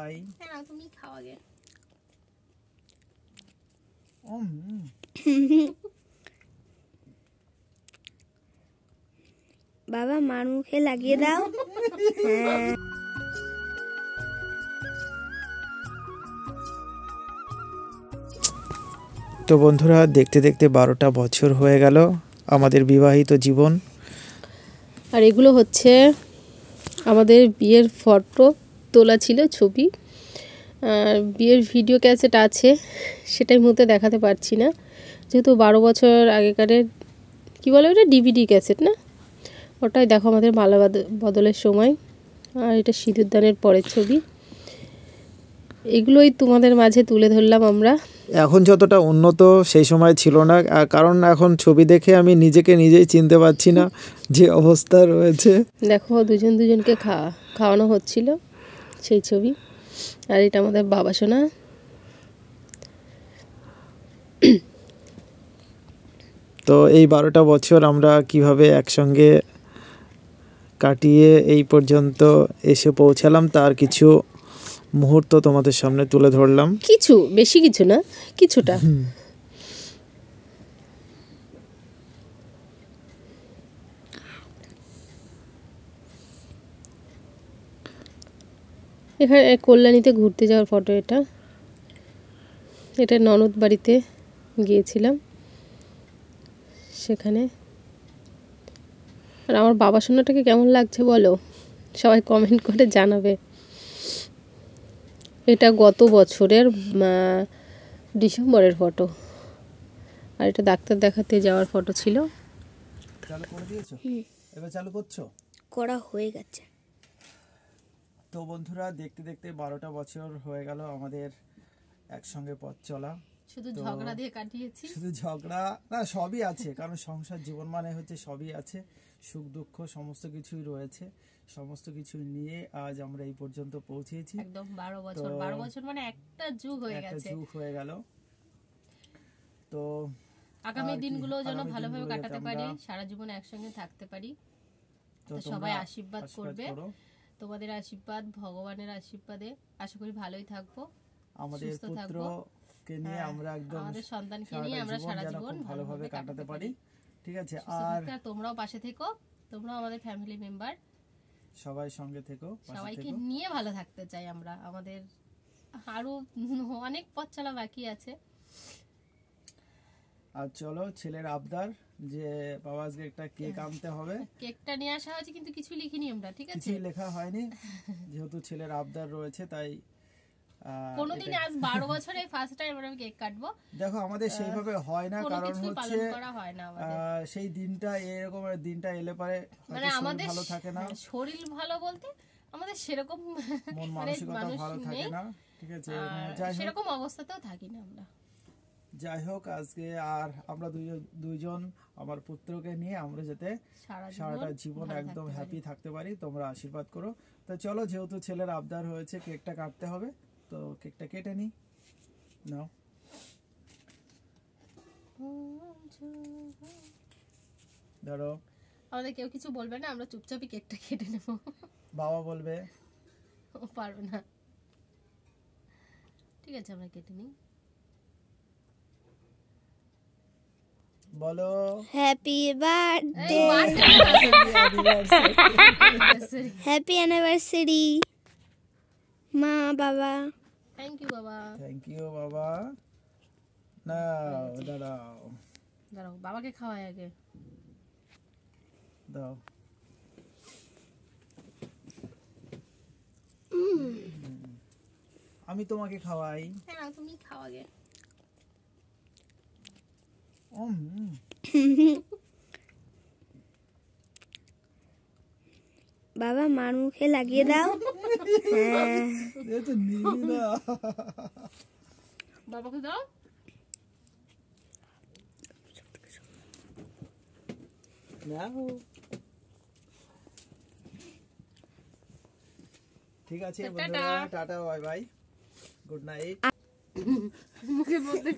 খাওয়াই। হ্যাঁ তুমি খাও আগে। বাবা মার মুখে লাগিয়ে দাও। হ্যাঁ। তো বন্ধুরা, দেখতে দেখতে 12টা বছর হয়ে গেল আমাদের বিবাহিত জীবন। আর এগুলো হচ্ছে আমাদের বিয়ের ফটো তোলা ছিল, ছবি। আর বিয়ের ভিডিও ক্যাসেট আছে, সেটাই মুহূর্তে দেখাতে পারছি না, যেহেতু 12 বছর আগেকারের কী বলে ওটা, ডিভিডি ক্যাসেট না, ওটাই দেখো আমাদের মালা বদলের সময়। আর এটা সিঁদুরদানের পরের ছবি। এগুলোই তোমাদের মাঝে তুলে ধরলাম আমরা। এখন যতটা উন্নত সেই সময় ছিল না, কারণ এখন ছবি দেখে আমি নিজেকে নিজেই চিনতে পারছি না যে অবস্থা রয়েছে। দেখো দুজনকে খাওয়ানো হচ্ছিল, সেই ছবি। আর এটা আমাদের বাবা সোনা। তো এই 12টা বছর আমরা কিভাবে একসঙ্গে কাটিয়ে এই পর্যন্ত এসে পৌঁছালাম তার কিছু মুহূর্ত তোমাদের সামনে তুলে ধরলাম। কিছু, বেশি কিছু না, কিছুটা। এখানে কল্যাণীতে ঘুরতে যাওয়ার ফটো। এটা ননদ বাড়িতে গিয়েছিলাম, সেখানে। আর আমার বাবা সোনাটাকে কেমন লাগছে বলো, সবাই কমেন্ট করে জানাবে। এটা গত বছরের ডিসেম্বরের ফটো। আর এটা ডাক্তার দেখাতে যাওয়ার ফটো ছিল। চালু করে দিয়েছো? এবার চালু করছো? করা হয়ে গেছে। তো বন্ধুরা, দেখতে দেখতে 12টা বছর হয়ে গেল আমাদের একসঙ্গে পথ চলা। শুধু ঝগড়া দিয়ে কাটিয়েছি। শুধু ঝগড়া না, সবই আছে, কারণ সংসার জীবন মানে হচ্ছে সবই আছে, সুখ দুঃখ সমস্ত কিছুই রয়েছে। সমস্ত কিছু নিয়ে আজ আমরা এই পর্যন্ত পৌঁছেছি। একদম 12 বছর। 12 বছর মানে একটা যুগ হয়ে গেছে, একটা যুগ হয়ে গেল। তো আগামী দিনগুলো যেন ভালোভাবে কাটাতে পারি, সারা জীবন একসঙ্গে থাকতে পারি। তো সবাই আশীর্বাদ করবে। তোমাদের আশীর্বাদ, ভগবানের আশীর্বাদে আশা করি ভালোই থাকবো, আমাদের পুত্রকে নিয়ে আমরা একদম, আমাদের সন্তানকে নিয়ে আমরা সারা জীবন ভালোভাবে কাটাতে পারি। ঠিক আছে? আর তোমরাও পাশে থেকো, তোমরাও আমাদের ফ্যামিলি মেম্বার, সবাই সঙ্গে থেকো, সবাইকে নিয়ে ভালো থাকতে চাই আমরা। আমাদের আরো অনেক পথ চলা বাকি আছে। আর চলো, ছেলের আবদার যে বাবা আজকে একটা কেক আনতে হবে। কেকটা নিয়ে আসা হয়েছে, কিন্তু কিছু লিখিনি আমরা, ঠিক আছে? কিছু লেখা হয়নি, যেহেতু ছেলের আবদার রয়েছে, তাই কোনোদিন আজ 12 বছরে ফার্স্ট টাইম আমরা কেক কাটবো। দেখো আমাদের সেইভাবে হয় না, কারণ হচ্ছে সেই দিনটা, এরকম দিনটা এলে পারে মানে আমাদের ভালো থাকে না, শরীর ভালো বলতে আমাদের সেরকম মন মানসিকতা ভালো থাকে না। ঠিক আছে? সেরকম অবস্থাতেও থাকি না আমরা। যাই হোক, আজকে আর আমরা দুইজন আমার পুত্রকে নিয়ে আমরা যাতে সারাটা জীবন একদম হ্যাপি থাকতে পারি, তোমরা আশীর্বাদ করো। তো চলো, যেহেতু ছেলের আবদার হয়েছে, কেকটা কাটতে হবে, তো কেকটা কেটে নি। নাও। ধরো। আমাদের কেউ কিছু বলবে না, আমরা চুপচাপই কেকটা কেটে নেব। বাবা বলবে? ও পারবে না। ঠিক আছে, আমরা কেটে নিই। বলো হ্যাপি বার্থডে, হ্যাপি অ্যানিভার্সারি মা বাবা। থ্যাংক ইউ বাবা। থ্যাংক ইউ বাবা। না, দাঁড়াও দাঁড়াও, বাবাকে খাওয়াই আগে। দাও। আমি তোমাকে খাওয়াই। হ্যাঁ তুমি খাও আগে। বাবা মার মুখে লাগিয়ে দাও। হ্যাঁ। বাবাকে দাও। ঠিক আছে বন্ধুরা, tata, bye bye, good night. মুখের মধ্যে